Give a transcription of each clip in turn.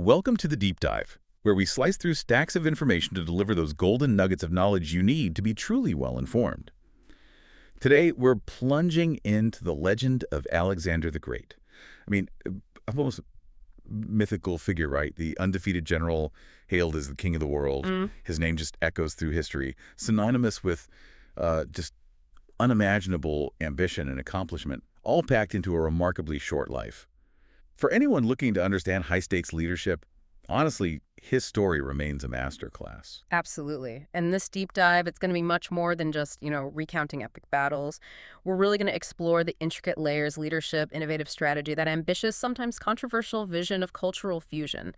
Welcome to the Deep Dive, where we slice through stacks of information to deliver those golden nuggets of knowledge you need to be truly well-informed. Today, we're plunging into the legend of Alexander the Great. I mean, almost mythical figure, right? The undefeated general hailed as the king of the world. His name just echoes through history, synonymous with just unimaginable ambition and accomplishment, all packed into a remarkably short life. For anyone looking to understand high-stakes leadership, honestly, his story remains a masterclass. Absolutely. And this deep dive, it's going to be much more than just, recounting epic battles. We're really going to explore the intricate layers, leadership, innovative strategy, that ambitious, sometimes controversial vision of cultural fusion,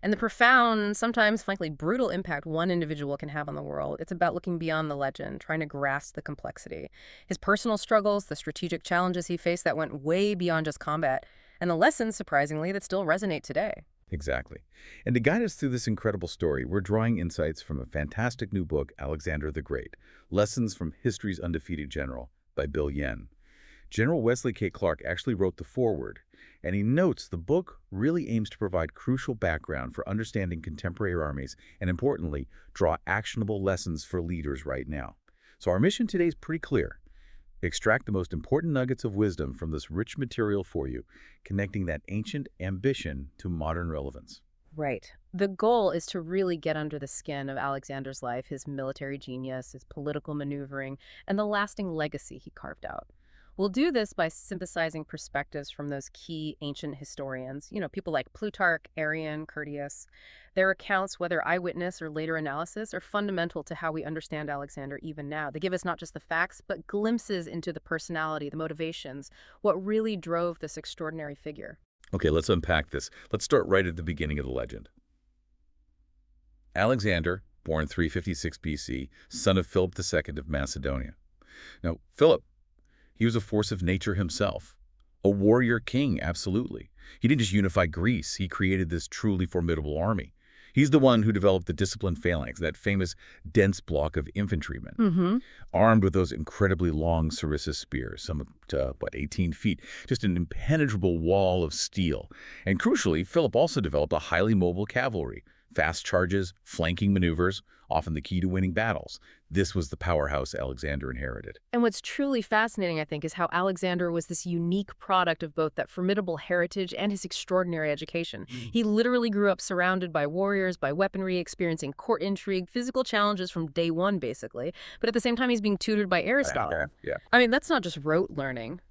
and the profound, sometimes frankly brutal impact one individual can have on the world. It's about looking beyond the legend, trying to grasp the complexity. His personal struggles, the strategic challenges he faced that went way beyond just combat, and the lessons, surprisingly, that still resonate today. Exactly. And to guide us through this incredible story, we're drawing insights from a fantastic new book, Alexander the Great, Lessons from History's Undefeated General, by Bill Yen. General Wesley K. Clark actually wrote the foreword, and he notes the book really aims to provide crucial background for understanding contemporary armies and, importantly, draw actionable lessons for leaders right now. So our mission today is pretty clear. Extract the most important nuggets of wisdom from this rich material for you, connecting that ancient ambition to modern relevance. Right. The goal is to really get under the skin of Alexander's life, his military genius, his political maneuvering, and the lasting legacy he carved out. We'll do this by synthesizing perspectives from those key ancient historians, people like Plutarch, Arrian, Curtius. Their accounts, whether eyewitness or later analysis, are fundamental to how we understand Alexander even now. They give us not just the facts, but glimpses into the personality, the motivations, what really drove this extraordinary figure. Okay, let's unpack this. Let's start right at the beginning of the legend. Alexander, born 356 BC, son of Philip II of Macedonia. Now, Philip, he was a force of nature himself. A warrior king, absolutely. He didn't just unify Greece, he created this truly formidable army. He's the one who developed the disciplined phalanx, that famous dense block of infantrymen, armed with those incredibly long sarissa spears, some up to, 18 feet, just an impenetrable wall of steel. And crucially, Philip also developed a highly mobile cavalry, fast charges, flanking maneuvers, often the key to winning battles. This was the powerhouse Alexander inherited. And what's truly fascinating, I think, is how Alexander was this unique product of both that formidable heritage and his extraordinary education. He literally grew up surrounded by warriors, by weaponry, experiencing court intrigue, physical challenges from day one, basically. But at the same time, he's being tutored by Aristotle. Yeah. I mean, that's not just rote learning.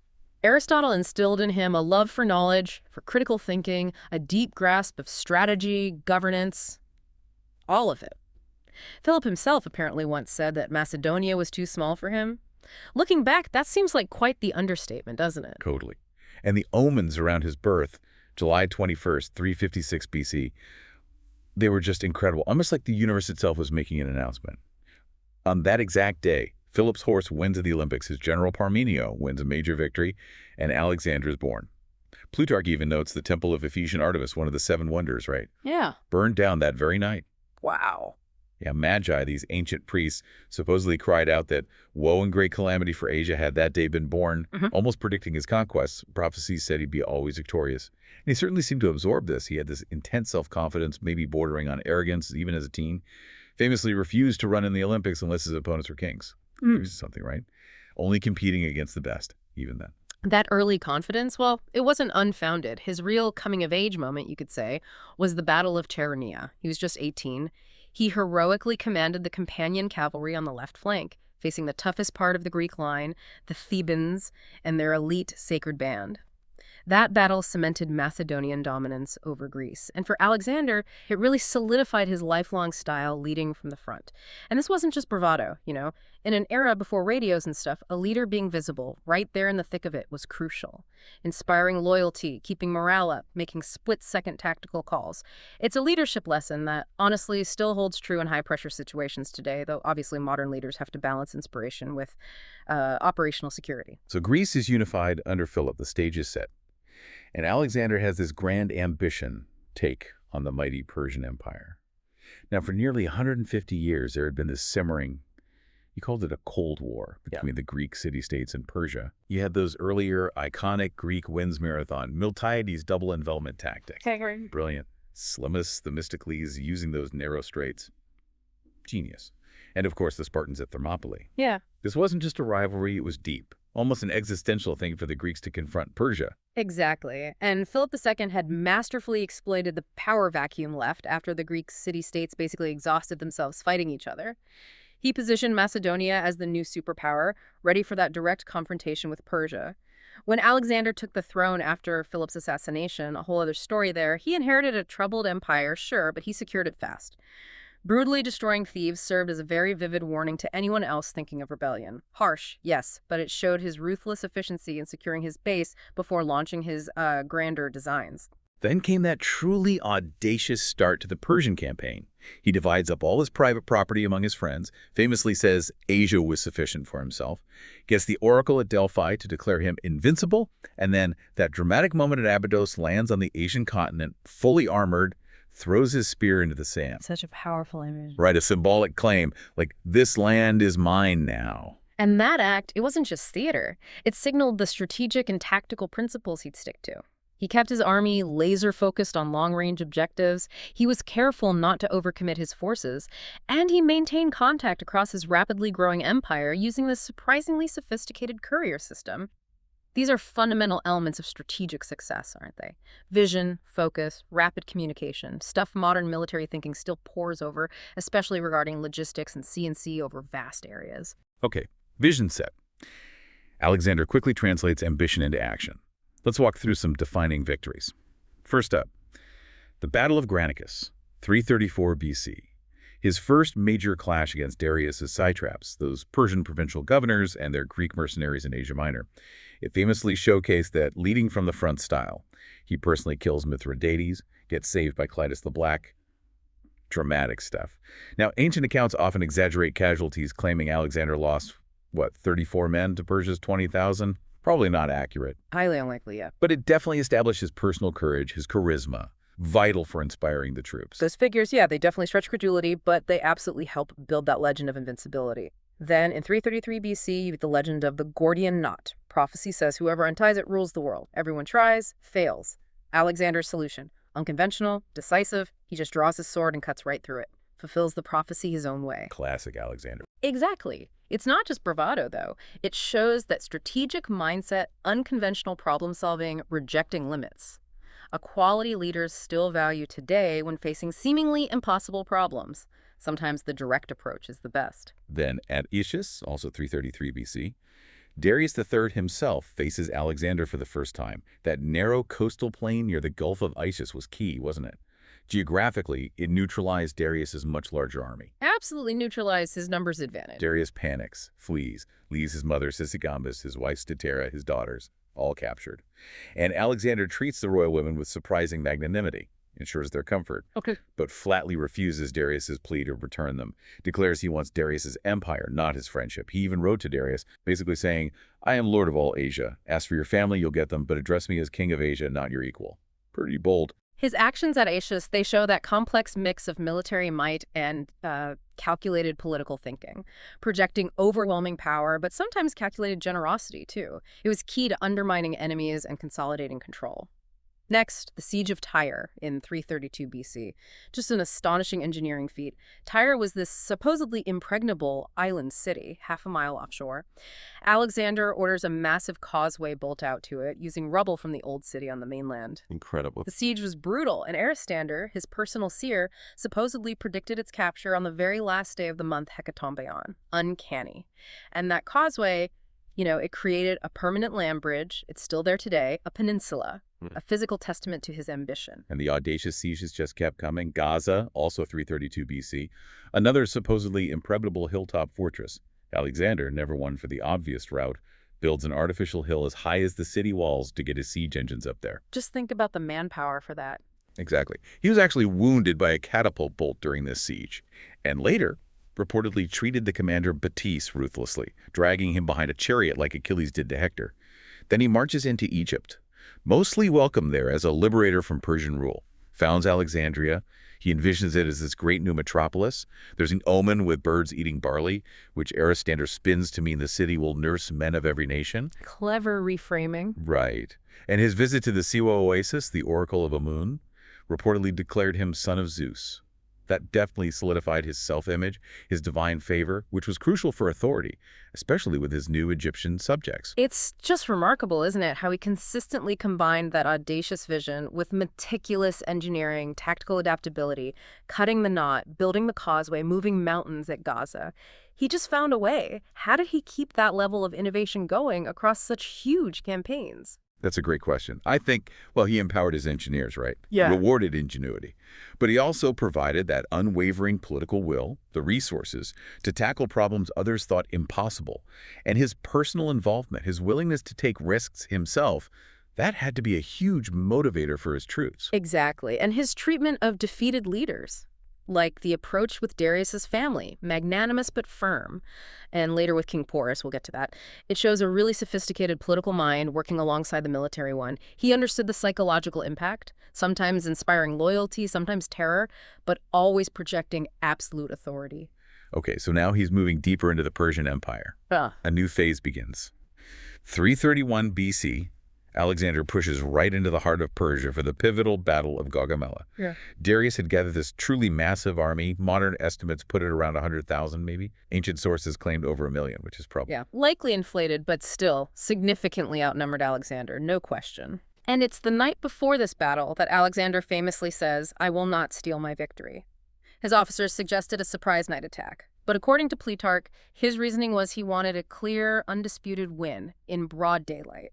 Aristotle instilled in him a love for knowledge, for critical thinking, a deep grasp of strategy, governance, all of it. Philip himself apparently once said that Macedonia was too small for him. Looking back, that seems like quite the understatement, doesn't it? Totally. And the omens around his birth, July 21st, 356 BC, they were just incredible, almost like the universe itself was making an announcement. On that exact day, Philip's horse wins at the Olympics, his general Parmenio wins a major victory, and Alexander is born. Plutarch even notes the temple of Ephesian Artemis, one of the seven wonders, right? Yeah. Burned down that very night. Wow. Yeah, Magi, these ancient priests, supposedly cried out that woe and great calamity for Asia had that day been born, almost predicting his conquests. Prophecies said he'd be always victorious. And he certainly seemed to absorb this. He had this intense self-confidence, maybe bordering on arrogance, even as a teen. Famously refused to run in the Olympics unless his opponents were kings. Something, right? Only competing against the best, even then. That early confidence, well, it wasn't unfounded. His real coming-of-age moment, you could say, was the Battle of Chaeronea. He was just 18. He heroically commanded the companion cavalry on the left flank, facing the toughest part of the Greek line, the Thebans and their elite sacred band. That battle cemented Macedonian dominance over Greece. And for Alexander, it really solidified his lifelong style leading from the front. And this wasn't just bravado, In an era before radios and stuff, a leader being visible right there in the thick of it was crucial. Inspiring loyalty, keeping morale up, making split-second tactical calls. It's a leadership lesson that honestly still holds true in high-pressure situations today, though obviously modern leaders have to balance inspiration with operational security. So Greece is unified under Philip. The stage is set. And Alexander has this grand ambition take on the mighty Persian Empire. Now, for nearly 150 years, there had been this simmering, he called it a Cold War between the Greek city-states and Persia. You had those earlier iconic Greek winds marathon, Miltiades double envelopment tactic. Okay, great. Brilliant. Slimmus, Themistocles, using those narrow straits. Genius. And of course, the Spartans at Thermopylae. Yeah. This wasn't just a rivalry, it was deep. Almost an existential thing for the Greeks to confront Persia. Exactly. And Philip II had masterfully exploited the power vacuum left after the Greek city-states basically exhausted themselves fighting each other. He positioned Macedonia as the new superpower, ready for that direct confrontation with Persia. When Alexander took the throne after Philip's assassination, a whole other story there, he inherited a troubled empire, sure, but he secured it fast. Brutally destroying Thebes served as a very vivid warning to anyone else thinking of rebellion. Harsh, yes, but it showed his ruthless efficiency in securing his base before launching his grander designs. Then came that truly audacious start to the Persian campaign. He divides up all his private property among his friends, famously says Asia was sufficient for himself, gets the oracle at Delphi to declare him invincible, and then that dramatic moment at Abydos lands on the Asian continent, fully armored, throws his spear into the sand. Such a powerful image. Right, a symbolic claim, like, this land is mine now. And that act, it wasn't just theater. It signaled the strategic and tactical principles he'd stick to. He kept his army laser-focused on long-range objectives, he was careful not to overcommit his forces, and he maintained contact across his rapidly growing empire using this surprisingly sophisticated courier system. These are fundamental elements of strategic success, aren't they? Vision, focus, rapid communication, stuff modern military thinking still pores over, especially regarding logistics and C&C over vast areas. Okay, vision set. Alexander quickly translates ambition into action. Let's walk through some defining victories. First up, the Battle of Granicus, 334 BC. His first major clash against Darius's satraps, those Persian provincial governors and their Greek mercenaries in Asia Minor. It famously showcased that leading from the front style. He personally kills Mithridates, gets saved by Clitus the Black. Dramatic stuff. Now, ancient accounts often exaggerate casualties, claiming Alexander lost, 34 men to Persia's 20,000? Probably not accurate. Highly unlikely, yeah. But it definitely established his personal courage, his charisma, vital for inspiring the troops. Those figures, yeah, they definitely stretch credulity, but they absolutely help build that legend of invincibility. Then, in 333 BC, you get the legend of the Gordian knot. Prophecy says whoever unties it rules the world. Everyone tries, fails. Alexander's solution. Unconventional, decisive, he just draws his sword and cuts right through it. Fulfills the prophecy his own way. Classic Alexander. Exactly. It's not just bravado, though. It shows that strategic mindset, unconventional problem-solving, rejecting limits. A quality leaders still value today when facing seemingly impossible problems. Sometimes the direct approach is the best. Then at Issus, also 333 BC, Darius III himself faces Alexander for the first time. That narrow coastal plain near the Gulf of Issus was key, wasn't it? Geographically, it neutralized Darius's much larger army. Absolutely neutralized his numbers advantage. Darius panics, flees, leaves his mother Sisygambis, his wife Statera, his daughters, all captured. And Alexander treats the royal women with surprising magnanimity, ensures their comfort, but flatly refuses Darius's plea to return them, declares he wants Darius's empire, not his friendship. He even wrote to Darius, basically saying, I am lord of all Asia. Ask for your family, you'll get them, but address me as king of Asia, not your equal. Pretty bold. His actions at Issus, they show that complex mix of military might and calculated political thinking, projecting overwhelming power, but sometimes calculated generosity, too. It was key to undermining enemies and consolidating control. Next, the Siege of Tyre in 332 BC. Just an astonishing engineering feat. Tyre was this supposedly impregnable island city, half a mile offshore. Alexander orders a massive causeway built out to it, using rubble from the old city on the mainland. Incredible. The siege was brutal, and Aristander, his personal seer, supposedly predicted its capture on the very last day of the month Hecatombeon. Uncanny. And that causeway, it created a permanent land bridge. It's still there today, a peninsula. A physical testament to his ambition. And the audacious sieges just kept coming. Gaza, also 332 BC, another supposedly impregnable hilltop fortress. Alexander, never one for the obvious route, builds an artificial hill as high as the city walls to get his siege engines up there. Just think about the manpower for that. Exactly. He was actually wounded by a catapult bolt during this siege, and later reportedly treated the commander Batiste ruthlessly, dragging him behind a chariot like Achilles did to Hector. Then he marches into Egypt, mostly welcomed there as a liberator from Persian rule. Founds Alexandria. He envisions it as this great new metropolis. There's an omen with birds eating barley, which Aristander spins to mean the city will nurse men of every nation. Clever reframing. Right. And his visit to the Siwa Oasis, the Oracle of Amun, reportedly declared him son of Zeus. That definitely solidified his self-image, his divine favor, which was crucial for authority, especially with his new Egyptian subjects. It's just remarkable, isn't it, how he consistently combined that audacious vision with meticulous engineering, tactical adaptability, cutting the knot, building the causeway, moving mountains at Gaza. He just found a way. How did he keep that level of innovation going across such huge campaigns? That's a great question. I think, well, he empowered his engineers, right? Yeah. Rewarded ingenuity. But he also provided that unwavering political will, the resources, to tackle problems others thought impossible. And his personal involvement, his willingness to take risks himself, that had to be a huge motivator for his troops. Exactly. And his treatment of defeated leaders, like the approach with Darius's family, magnanimous but firm, and later with King Porus, we'll get to that. It shows a really sophisticated political mind working alongside the military one. He understood the psychological impact, sometimes inspiring loyalty, sometimes terror, but always projecting absolute authority. Okay, so now he's moving deeper into the Persian Empire. A new phase begins. 331 BC, Alexander pushes right into the heart of Persia for the pivotal Battle of Gaugamela. Yeah. Darius had gathered this truly massive army. Modern estimates put it around 100,000 maybe. Ancient sources claimed over 1 million, which is probably... Yeah, likely inflated, but still significantly outnumbered Alexander, no question. And it's the night before this battle that Alexander famously says, "I will not steal my victory." His officers suggested a surprise night attack. But according to Plutarch, his reasoning was he wanted a clear, undisputed win in broad daylight.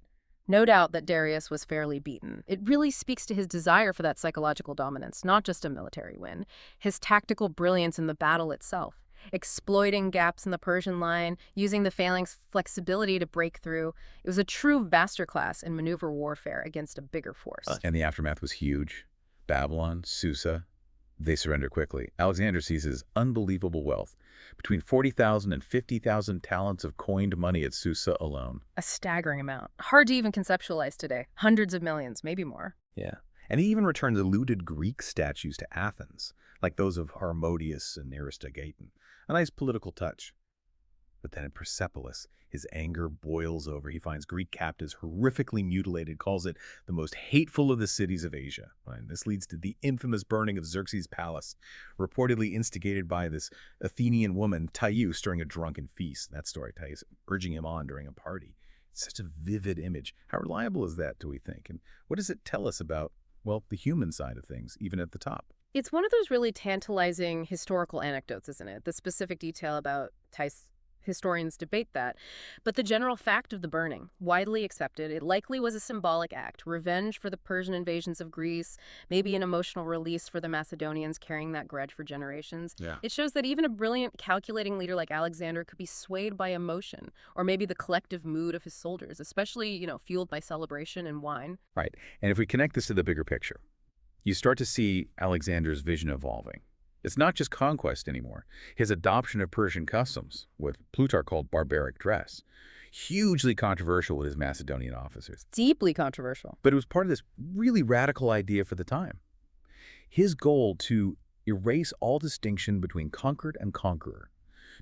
No doubt that Darius was fairly beaten. It really speaks to his desire for that psychological dominance, not just a military win. His tactical brilliance in the battle itself, exploiting gaps in the Persian line, using the phalanx flexibility to break through. It was a true masterclass in maneuver warfare against a bigger force. And the aftermath was huge. Babylon, Susa, they surrender quickly. Alexander seizes unbelievable wealth, between 40,000 and 50,000 talents of coined money at Susa alone. A staggering amount. Hard to even conceptualize today. Hundreds of millions, maybe more. Yeah. And he even returns looted Greek statues to Athens, like those of Harmodius and Aristogeiton. A nice political touch. But then at Persepolis, his anger boils over. He finds Greek captives horrifically mutilated, calls it the most hateful of the cities of Asia. And this leads to the infamous burning of Xerxes' palace, reportedly instigated by this Athenian woman, Thais, during a drunken feast. That story, Thais urging him on during a party. It's such a vivid image. How reliable is that, do we think? And what does it tell us about, well, the human side of things, even at the top? It's one of those really tantalizing historical anecdotes, isn't it? The specific detail about Thais. Historians debate that. But the general fact of the burning, widely accepted, it likely was a symbolic act, revenge for the Persian invasions of Greece, maybe an emotional release for the Macedonians carrying that grudge for generations. Yeah. It shows that even a brilliant, calculating leader like Alexander could be swayed by emotion, or maybe the collective mood of his soldiers, especially, fueled by celebration and wine. Right. And if we connect this to the bigger picture, you start to see Alexander's vision evolving. It's not just conquest anymore. His adoption of Persian customs, what Plutarch called barbaric dress, hugely controversial with his Macedonian officers. Deeply controversial. But it was part of this really radical idea for the time. His goal to erase all distinction between conquered and conqueror,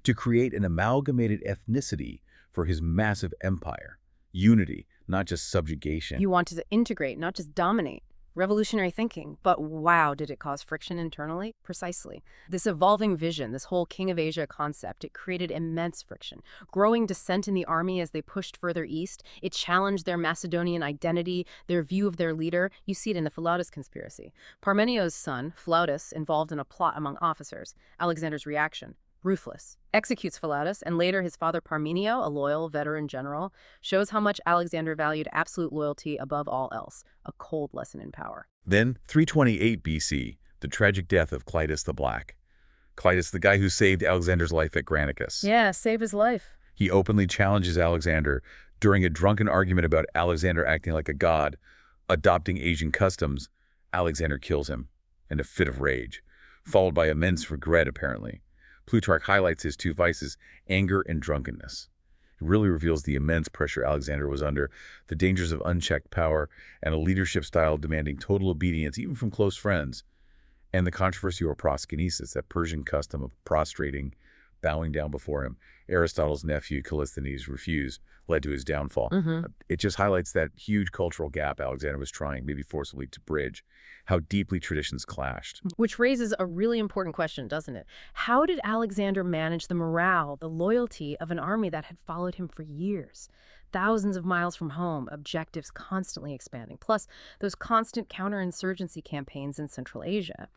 to create an amalgamated ethnicity for his massive empire. Unity, not just subjugation. You wanted to integrate, not just dominate. Revolutionary thinking, but wow, did it cause friction internally? Precisely. This evolving vision, this whole King of Asia concept, it created immense friction. Growing dissent in the army as they pushed further east, it challenged their Macedonian identity, their view of their leader. You see it in the Philautus conspiracy. Parmenio's son, Philautus, involved in a plot among officers. Alexander's reaction. Ruthless. Executes Philautus, and later his father Parmenio, a loyal veteran general, shows how much Alexander valued absolute loyalty above all else, a cold lesson in power. Then, 328 BC, the tragic death of Clitus the Black. Clitus, the guy who saved Alexander's life at Granicus. Yeah, save his life. He openly challenges Alexander during a drunken argument about Alexander acting like a god, adopting Asian customs. Alexander kills him in a fit of rage, followed by immense regret, apparently. Plutarch highlights his two vices, anger and drunkenness. It really reveals the immense pressure Alexander was under, the dangers of unchecked power, and a leadership style demanding total obedience, even from close friends, and the controversy over proskynesis, that Persian custom of prostrating bowing down before him. Aristotle's nephew, Callisthenes, refused, led to his downfall. It just highlights that huge cultural gap Alexander was trying, maybe forcibly, to bridge, how deeply traditions clashed. Which raises a really important question, doesn't it? How did Alexander manage the morale, the loyalty of an army that had followed him for years? Thousands of miles from home, objectives constantly expanding, plus those constant counterinsurgency campaigns in Central Asia.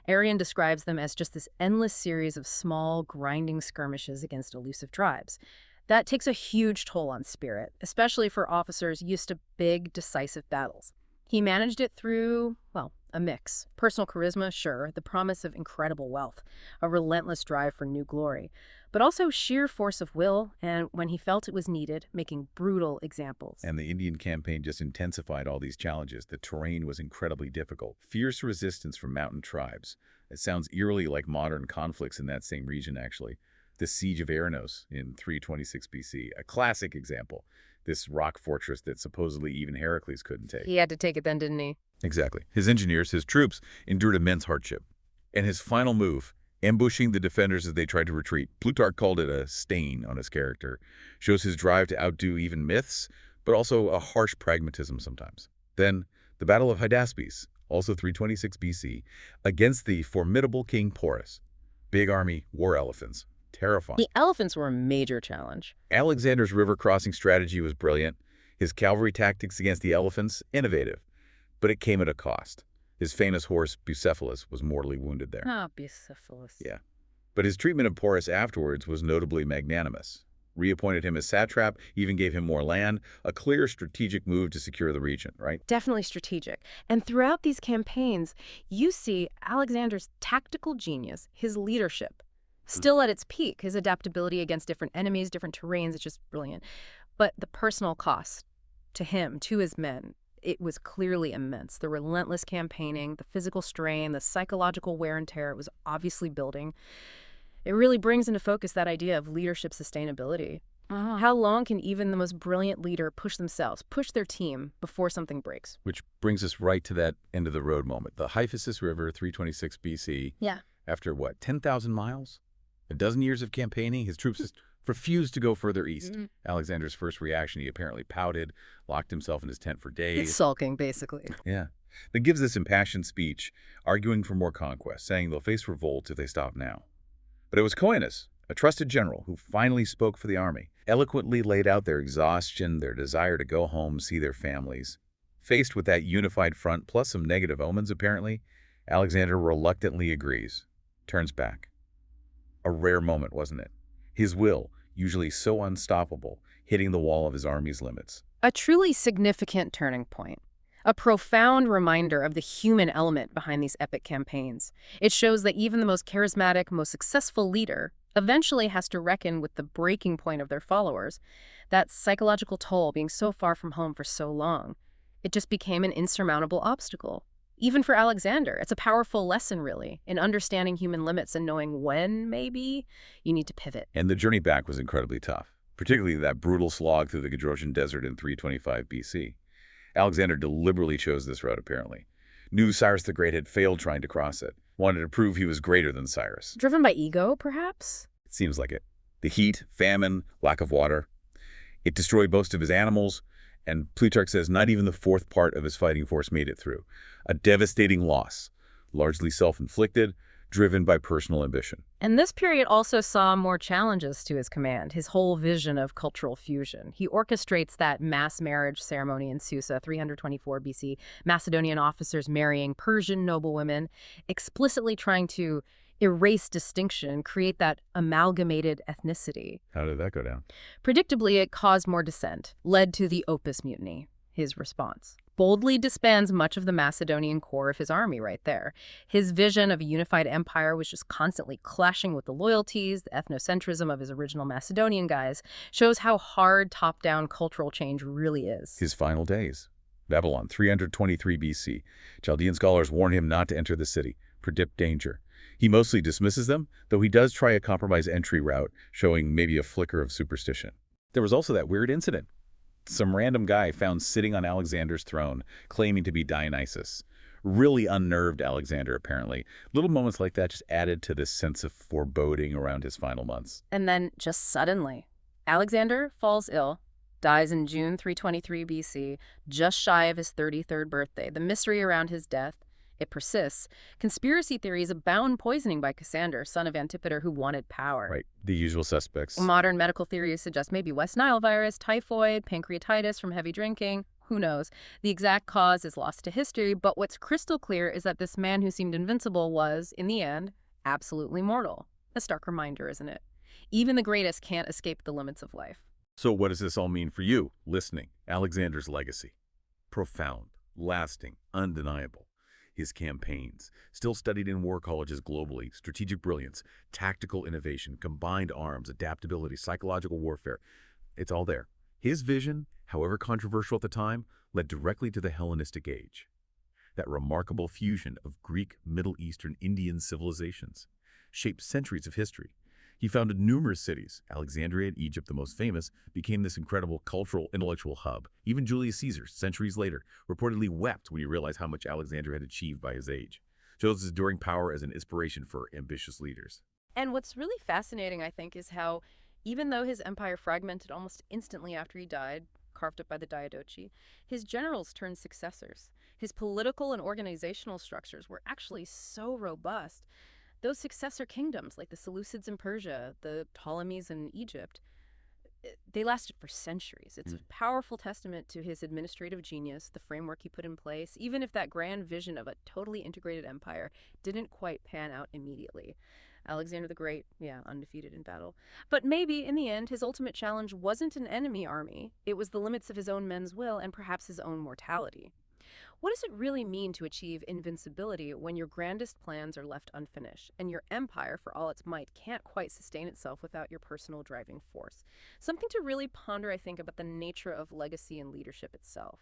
Arrian describes them as just this endless series of small, grinding skirmishes against elusive tribes. That takes a huge toll on spirit, especially for officers used to big, decisive battles. He managed it through, well, a mix. Personal charisma, sure, the promise of incredible wealth, a relentless drive for new glory, but also sheer force of will, and when he felt it was needed, making brutal examples. And the Indian campaign just intensified all these challenges. The terrain was incredibly difficult. Fierce resistance from mountain tribes. It sounds eerily like modern conflicts in that same region, actually. The Siege of Eranos in 326 BC, a classic example. This rock fortress that supposedly even Heracles couldn't take. He had to take it then, didn't he? Exactly. His engineers, his troops, endured immense hardship. And his final move, ambushing the defenders as they tried to retreat, Plutarch called it a stain on his character, shows his drive to outdo even myths, but also a harsh pragmatism sometimes. Then, the Battle of Hydaspes, also 326 BC, against the formidable King Porus. Big army, war elephants. Terrifying. The elephants were a major challenge. Alexander's river crossing strategy was brilliant. His cavalry tactics against the elephants, innovative. But it came at a cost. His famous horse, Bucephalus, was mortally wounded there. Ah, Bucephalus. Yeah. But his treatment of Porus afterwards was notably magnanimous. Reappointed him as satrap, even gave him more land, a clear strategic move to secure the region, right? Definitely strategic. And throughout these campaigns, you see Alexander's tactical genius, his leadership, still at its peak, his adaptability against different enemies, different terrains, it's just brilliant. But the personal cost to him, to his men, it was clearly immense. The relentless campaigning, the physical strain, the psychological wear and tear it was obviously building. It really brings into focus that idea of leadership sustainability. How long can even the most brilliant leader push themselves, push their team before something breaks? Which brings us right to that end of the road moment. The Hyphasis River, 326 BC. Yeah. After what, 10,000 miles? A dozen years of campaigning, his troops just refused to go further east. Alexander's first reaction, he apparently pouted, locked himself in his tent for days. It's sulking, basically. Yeah. Then gives this impassioned speech, arguing for more conquest, saying they'll face revolt if they stop now. But it was Coenus, a trusted general, who finally spoke for the army, eloquently laid out their exhaustion, their desire to go home, see their families. Faced with that unified front, plus some negative omens apparently, Alexander reluctantly agrees, turns back. A rare moment, wasn't it? His will, usually so unstoppable, hitting the wall of his army's limits. A truly significant turning point. A profound reminder of the human element behind these epic campaigns. It shows that even the most charismatic, most successful leader eventually has to reckon with the breaking point of their followers, that psychological toll being so far from home for so long. It just became an insurmountable obstacle. Even for Alexander, it's a powerful lesson, really, in understanding human limits and knowing when, maybe, you need to pivot. And the journey back was incredibly tough, particularly that brutal slog through the Gedrosian Desert in 325 BC. Alexander deliberately chose this route, apparently. Knew Cyrus the Great had failed trying to cross it, wanted to prove he was greater than Cyrus. Driven by ego, perhaps? It seems like it. The heat, famine, lack of water. It destroyed most of his animals, and Plutarch says not even the fourth part of his fighting force made it through. A devastating loss, largely self-inflicted, driven by personal ambition. And this period also saw more challenges to his command, his whole vision of cultural fusion. He orchestrates that mass marriage ceremony in Susa, 324 BC, Macedonian officers marrying Persian noblewomen, explicitly trying to erase distinction and create that amalgamated ethnicity. How did that go down? Predictably, it caused more dissent, led to the Opus Mutiny, his response. Boldly disbands much of the Macedonian core of his army right there. His vision of a unified empire was just constantly clashing with the loyalties, the ethnocentrism of his original Macedonian guys, shows how hard top-down cultural change really is. His final days. Babylon, 323 BC. Chaldean scholars warn him not to enter the city, predict danger. He mostly dismisses them, though he does try a compromise entry route, showing maybe a flicker of superstition. There was also that weird incident. Some random guy found sitting on Alexander's throne, claiming to be Dionysus. really unnerved Alexander, apparently. Little moments like that just added to this sense of foreboding around his final months. And then, just suddenly, Alexander falls ill, dies in June 323 BC, just shy of his 33rd birthday. The mystery around his death, it persists. Conspiracy theories abound: poisoning by Cassander, son of Antipater, who wanted power. Right, the usual suspects. Modern medical theories suggest maybe West Nile virus, typhoid, pancreatitis from heavy drinking. Who knows? The exact cause is lost to history, but what's crystal clear is that this man who seemed invincible was, in the end, absolutely mortal. A stark reminder, isn't it? Even the greatest can't escape the limits of life. So what does this all mean for you, listening? Alexander's legacy. Profound, lasting, undeniable. His campaigns, still studied in war colleges globally, strategic brilliance, tactical innovation, combined arms, adaptability, psychological warfare. It's all there. His vision, however controversial at the time, led directly to the Hellenistic Age. That remarkable fusion of Greek, Middle Eastern, Indian civilizations shaped centuries of history. He founded numerous cities. Alexandria in Egypt, the most famous, became this incredible cultural, intellectual hub. Even Julius Caesar, centuries later, reportedly wept when he realized how much Alexander had achieved by his age. Shows his enduring power as an inspiration for ambitious leaders. And what's really fascinating, I think, is how, even though his empire fragmented almost instantly after he died, carved up by the Diadochi, his generals turned successors. His political and organizational structures were actually so robust. Those successor kingdoms, like the Seleucids in Persia, the Ptolemies in Egypt, they lasted for centuries. It's a powerful testament to his administrative genius, the framework he put in place, even if that grand vision of a totally integrated empire didn't quite pan out immediately. Alexander the Great, yeah, undefeated in battle. But maybe, in the end, his ultimate challenge wasn't an enemy army. It was the limits of his own men's will and perhaps his own mortality. What does it really mean to achieve invincibility when your grandest plans are left unfinished and your empire, for all its might, can't quite sustain itself without your personal driving force? Something to really ponder, I think, about the nature of legacy and leadership itself.